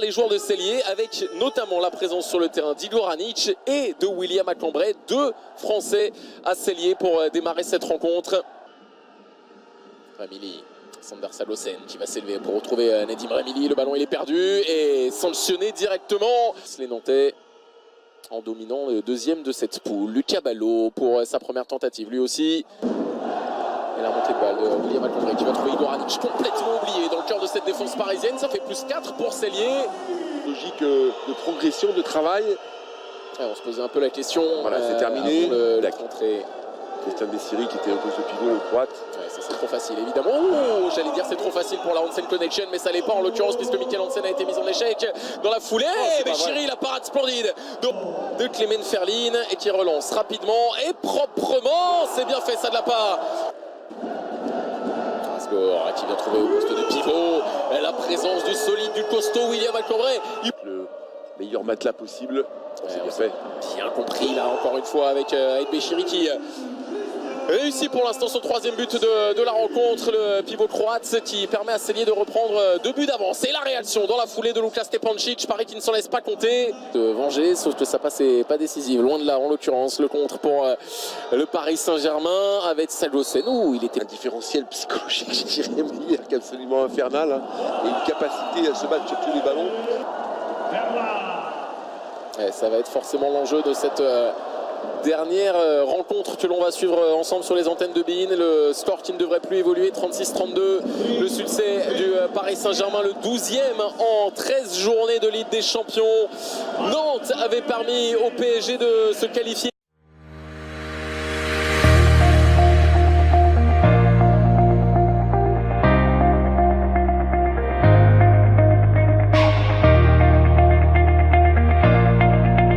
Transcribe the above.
les joueurs de Cellier, avec notamment la présence sur le terrain d'Igor Anic et de William Cambrai, deux Français à Cellier pour démarrer cette rencontre. Ramili, Sander Salocen qui va s'élever pour retrouver Nedim Ramili. Le ballon il est perdu et sanctionné directement. Les Nantais en dominant le deuxième de cette poule. Lucas Ballot pour sa première tentative lui aussi. Et la montée de balle de William Cambrai qui va trouver Igor Anic complètement oublié dans le cœur de cette défense parisienne. Ça fait plus 4 pour Cellier. Logique de progression, de travail. Ouais, on se posait un peu la question. Voilà, c'est terminé. La contrée. Christian Bessiri qui était au poste de pivot, le droite. Ouais, ça c'est trop facile évidemment. Oh, j'allais dire c'est trop facile pour la Hansen Connection, mais ça l'est pas en l'occurrence puisque Michael Hansen a été mis en échec dans la foulée. Béchiri, la parade splendide de Clément Ferlin et qui relance rapidement et proprement. C'est bien fait ça de la part. Score qui vient trouver au poste de pivot. La présence du solide, du costaud William Cambrai. Le meilleur matelas possible. C'est bien fait. Bien compris là encore une fois avec Béchiri qui réussit pour l'instant son troisième but de la rencontre, le pivot croate qui permet à Cellier de reprendre 2 buts d'avance. Et la réaction dans la foulée de Luka Stepancic, Paris qui ne s'en laisse pas compter. De venger, sauf que ça passait pas décisif, loin de là en l'occurrence. Le contre pour le Paris Saint-Germain avec Salocen. Il était un différentiel psychologique, je dirais, meilleur qu'absolument infernal, hein, et une capacité à se battre sur tous les ballons. Et ça va être forcément l'enjeu de cette dernière rencontre que l'on va suivre ensemble sur les antennes de beIN. Le score qui ne devrait plus évoluer, 36-32. Le succès du Paris Saint-Germain, le 12e en 13 journées de Ligue des Champions. Nantes avait permis au PSG de se qualifier.